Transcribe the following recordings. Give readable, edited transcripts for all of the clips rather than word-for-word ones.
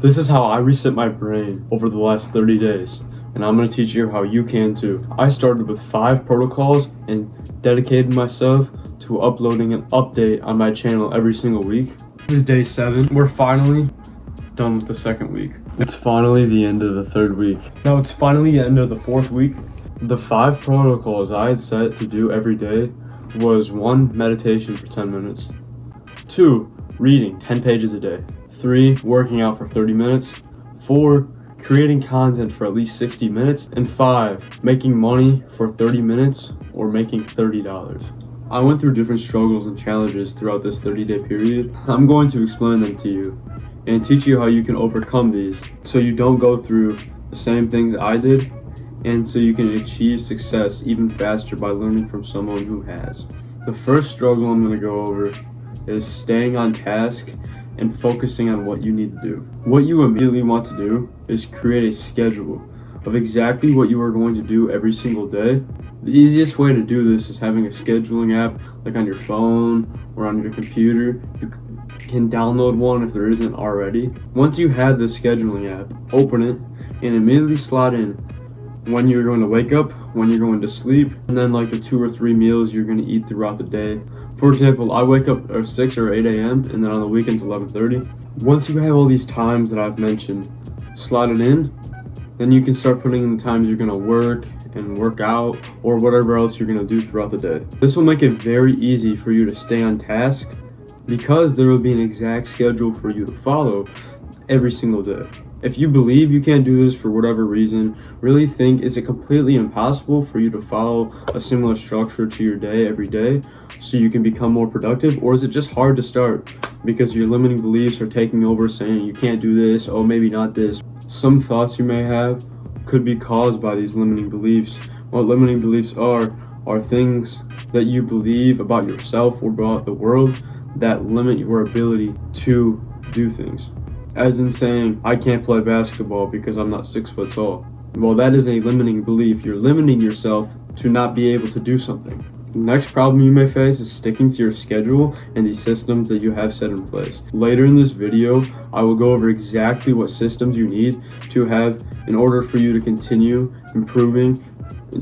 This is how I reset my brain over the last 30 days, and I'm going to teach you how you can too. I started with 5 protocols and dedicated myself to uploading an update on my channel every single week. This is day 7. We're finally done with the second week. It's finally the end of the 3rd week. Now it's finally the end of the 4th week. The 5 protocols I had set to do every day was 1. Meditation for 10 minutes. 2. Reading 10 pages a day. 3. Working out for 30 minutes. 4. Creating content for at least 60 minutes. And 5. Making money for 30 minutes or making $30. I went through different struggles and challenges throughout this 30-day period. I'm going to explain them to you and teach you how you can overcome these so you don't go through the same things I did, and so you can achieve success even faster by learning from someone who has. The first struggle I'm going to go over is staying on task and focusing on what you need to do. What you immediately want to do is create a schedule of exactly what you are going to do every single day. The easiest way to do this is having a scheduling app like on your phone or on your computer. You can download one if there isn't already. Once you have the scheduling app, open it and immediately slot in when you're going to wake up, when you're going to sleep, and then like the 2 or 3 meals you're going to eat throughout the day. For example, I wake up at 6 or 8 a.m. and then on the weekends 11:30. Once you have all these times that I've mentioned slotted in, then you can start putting in the times you're going to work and work out or whatever else you're going to do throughout the day. This will make it very easy for you to stay on task because there will be an exact schedule for you to follow every single day. If you believe you can't do this for whatever reason, really think, is it completely impossible for you to follow a similar structure to your day every day so you can become more productive? Or is it just hard to start because your limiting beliefs are taking over, saying you can't do this, oh maybe not this? Some thoughts you may have could be caused by these limiting beliefs. What limiting beliefs are things that you believe about yourself or about the world that limit your ability to do things. As in saying, I can't play basketball because I'm not 6 foot tall. Well, that is a limiting belief. You're limiting yourself to not be able to do something. The next problem you may face is sticking to your schedule and the systems that you have set in place. Later in this video, I will go over exactly what systems you need to have in order for you to continue improving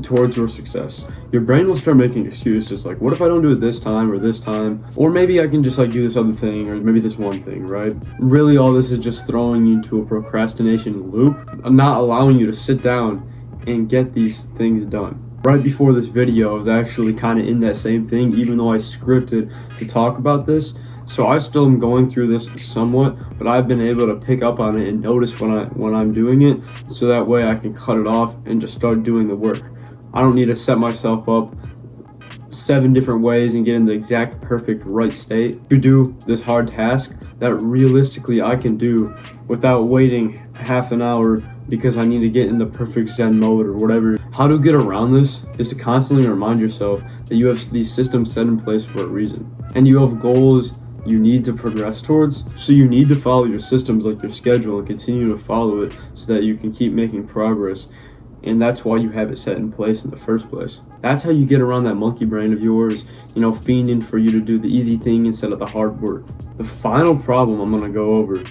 towards your success. Your brain will start making excuses like, what if I don't do it this time or this time? Or maybe I can just like do this other thing or maybe this one thing, right? Really, all this is just throwing you into a procrastination loop, not allowing you to sit down and get these things done. Right before this video, I was actually kind of in that same thing, even though I scripted to talk about this. So I still am going through this somewhat, but I've been able to pick up on it and notice when I'm doing it, so that way I can cut it off and just start doing the work. I don't need to set myself up 7 different ways and get in the exact perfect right state to do this hard task that realistically I can do without waiting half an hour because I need to get in the perfect Zen mode or whatever. How to get around this is to constantly remind yourself that you have these systems set in place for a reason, and you have goals you need to progress towards, so you need to follow your systems like your schedule and continue to follow it so that you can keep making progress. And that's why you have it set in place in the first place. That's how you get around that monkey brain of yours, fiending for you to do the easy thing instead of the hard work. The final problem I'm gonna go over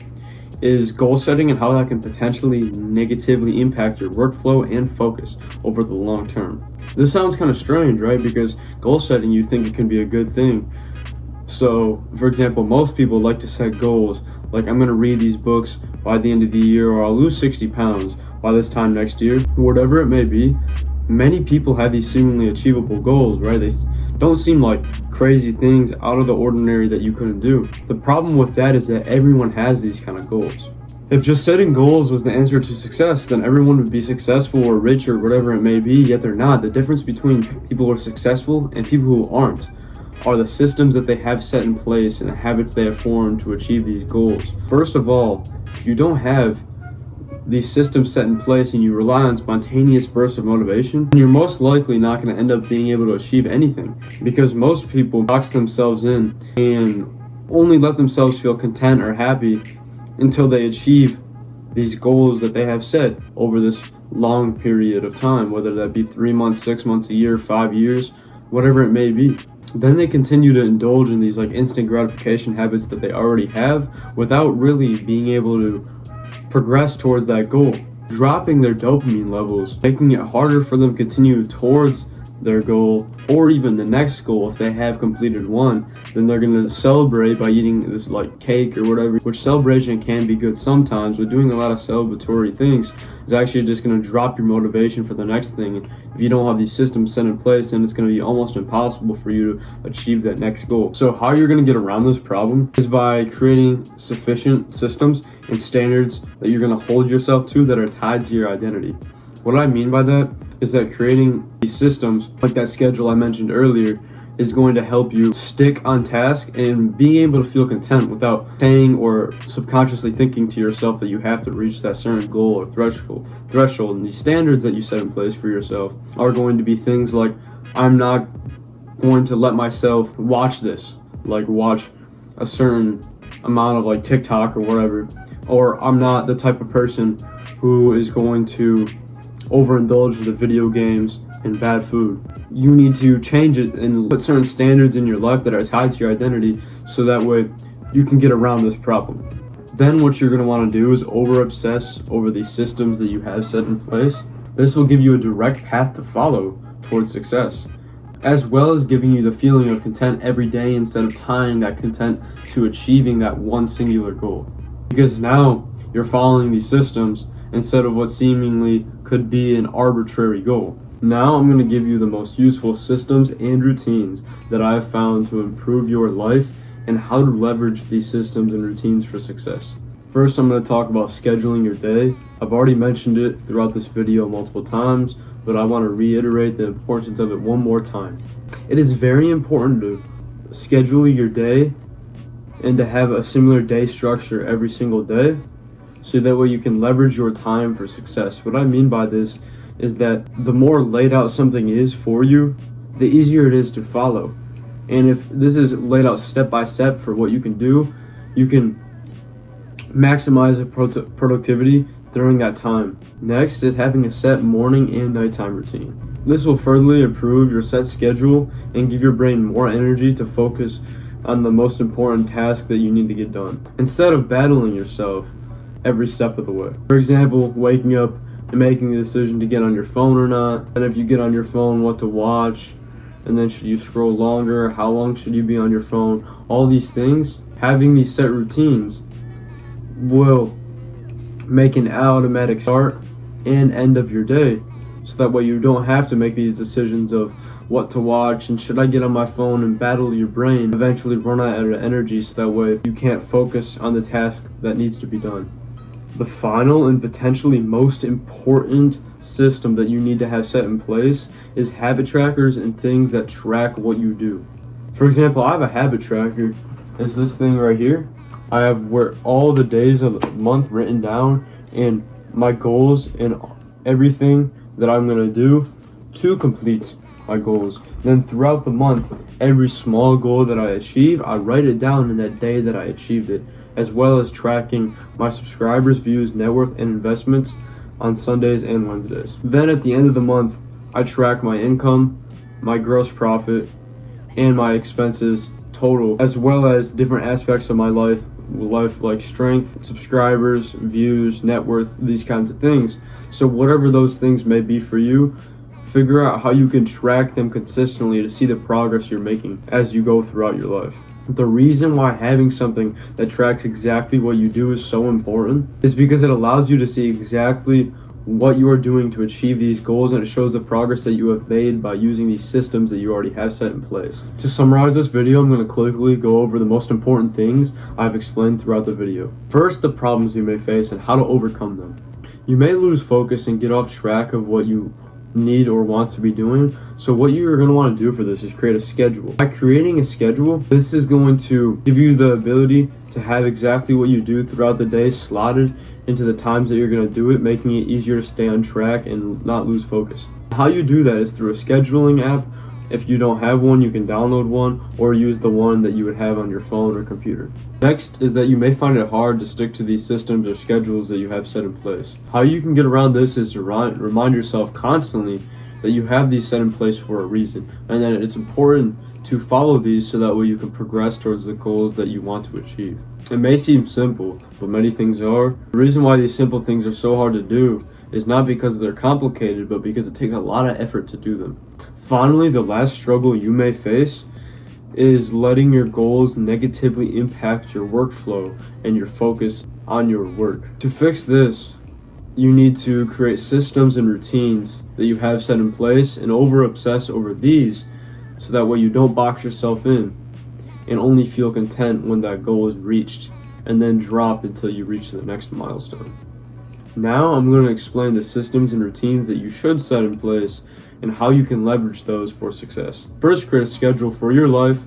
is goal setting and how that can potentially negatively impact your workflow and focus over the long term. This sounds kind of strange, right? Because goal setting, you think it can be a good thing. So, for example, most people like to set goals like, I'm gonna read these books by the end of the year, or I'll lose 60 pounds by this time next year. Whatever it may be, many people have these seemingly achievable goals, right? They don't seem like crazy things out of the ordinary that you couldn't do. The problem with that is that everyone has these kind of goals. If just setting goals was the answer to success, then everyone would be successful or rich or whatever it may be, yet they're not. The difference between people who are successful and people who aren't are the systems that they have set in place and the habits they have formed to achieve these goals. First of all, if you don't have these systems set in place and you rely on spontaneous bursts of motivation, you're most likely not going to end up being able to achieve anything, because most people box themselves in and only let themselves feel content or happy until they achieve these goals that they have set over this long period of time, whether that be 3 months, 6 months, a year, 5 years, whatever it may be. Then they continue to indulge in these like instant gratification habits that they already have without really being able to progress towards that goal, dropping their dopamine levels, making it harder for them to continue towards their goal or even the next goal. If they have completed one, then they're going to celebrate by eating this like cake or whatever, which celebration can be good sometimes, but doing a lot of celebratory things is actually just going to drop your motivation for the next thing. And if you don't have these systems set in place, then it's going to be almost impossible for you to achieve that next goal. So how you're going to get around this problem is by creating sufficient systems and standards that you're going to hold yourself to that are tied to your identity. What I mean by that is that creating these systems, like that schedule I mentioned earlier, is going to help you stick on task and being able to feel content without saying or subconsciously thinking to yourself that you have to reach that certain goal or threshold. And these standards that you set in place for yourself are going to be things like, I'm not going to let myself watch this, like watch a certain amount of like TikTok or whatever, or I'm not the type of person who is going to overindulge in the video games and bad food. You need to change it and put certain standards in your life that are tied to your identity so that way you can get around this problem. Then what you're going to want to do is over-obsess over these systems that you have set in place. This will give you a direct path to follow towards success, as well as giving you the feeling of content every day instead of tying that content to achieving that one singular goal. Because now you're following these systems instead of what seemingly could be an arbitrary goal. Now I'm going to give you the most useful systems and routines that I have found to improve your life and how to leverage these systems and routines for success. First, I'm going to talk about scheduling your day. I've already mentioned it throughout this video multiple times, but I want to reiterate the importance of it one more time. It is very important to schedule your day and to have a similar day structure every single day, so that way you can leverage your time for success. What I mean by this is that the more laid out something is for you, the easier it is to follow. And if this is laid out step by step for what you can do, you can maximize the productivity during that time. Next is having a set morning and nighttime routine. This will further improve your set schedule and give your brain more energy to focus on the most important task that you need to get done, instead of battling yourself every step of the way. For example, waking up and making the decision to get on your phone or not, and if you get on your phone, what to watch, and then should you scroll longer, how long should you be on your phone, all these things. Having these set routines will make an automatic start and end of your day, so that way you don't have to make these decisions of what to watch and should I get on my phone and battle your brain, eventually run out of energy, so that way you can't focus on the task that needs to be done. The final and potentially most important system that you need to have set in place is habit trackers and things that track what you do. For example, I have a habit tracker. It's this thing right here. I have where all the days of the month written down and my goals and everything that I'm going to do to complete my goals. Then throughout the month, every small goal that I achieve, I write it down in that day that I achieved it, as well as tracking my subscribers, views, net worth, and investments on Sundays and Wednesdays. Then at the end of the month, I track my income, my gross profit, and my expenses total, as well as different aspects of my life like strength, subscribers, views, net worth, these kinds of things. So whatever those things may be for you, figure out how you can track them consistently to see the progress you're making as you go throughout your life. The reason why having something that tracks exactly what you do is so important is because it allows you to see exactly what you are doing to achieve these goals, and it shows the progress that you have made by using these systems that you already have set in place. To summarize this video, I'm going to quickly go over the most important things I've explained throughout the video. First, the problems you may face and how to overcome them. You may lose focus and get off track of what you need or want to be doing. So what you're going to want to do for this is create a schedule. By creating a schedule, this is going to give you the ability to have exactly what you do throughout the day slotted into the times that you're going to do it, making it easier to stay on track and not lose focus. How you do that is through a scheduling app. If you don't have one, you can download one or use the one that you would have on your phone or computer. Next is that you may find it hard to stick to these systems or schedules that you have set in place. How you can get around this is to remind yourself constantly that you have these set in place for a reason, and that it's important to follow these so that way you can progress towards the goals that you want to achieve. It may seem simple, but many things are. The reason why these simple things are so hard to do is not because they're complicated, but because it takes a lot of effort to do them. Finally, the last struggle you may face is letting your goals negatively impact your workflow and your focus on your work. To fix this, you need to create systems and routines that you have set in place and over-obsess over these so that way you don't box yourself in and only feel content when that goal is reached and then drop until you reach the next milestone. Now I'm going to explain the systems and routines that you should set in place and how you can leverage those for success. First, create a schedule for your life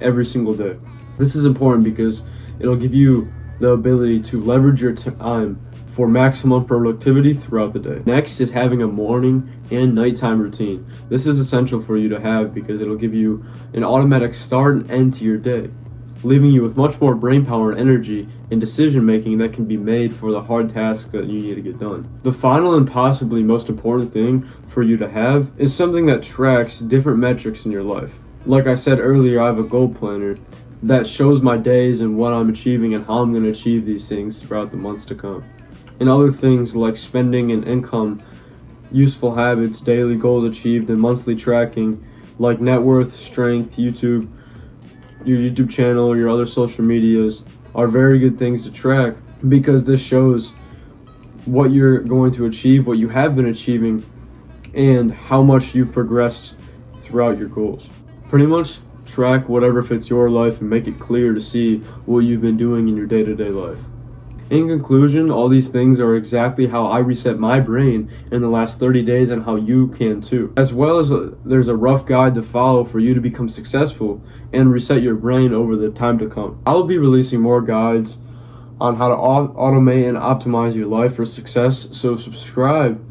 every single day. This is important because it'll give you the ability to leverage your time for maximum productivity throughout the day. Next is having a morning and nighttime routine. This is essential for you to have because it'll give you an automatic start and end to your day, leaving you with much more brain power and energy and decision making that can be made for the hard tasks that you need to get done. The final and possibly most important thing for you to have is something that tracks different metrics in your life. Like I said earlier, I have a goal planner that shows my days and what I'm achieving and how I'm going to achieve these things throughout the months to come. And other things like spending and income, useful habits, daily goals achieved, and monthly tracking like net worth, strength, YouTube, your YouTube channel, your other social medias are very good things to track because this shows what you're going to achieve, what you have been achieving, and how much you've progressed throughout your goals. Pretty much track whatever fits your life and make it clear to see what you've been doing in your day-to-day life. In conclusion, all these things are exactly how I reset my brain in the last 30 days and how you can too. As well as there's a rough guide to follow for you to become successful and reset your brain over the time to come. I will be releasing more guides on how to automate and optimize your life for success, so subscribe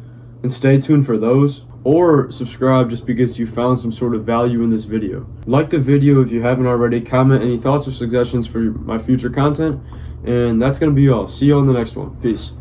and stay tuned for those, or subscribe just because you found some sort of value in this video. Like the video if you haven't already, comment any thoughts or suggestions for my future content, and that's going to be all. See you on the next one. Peace.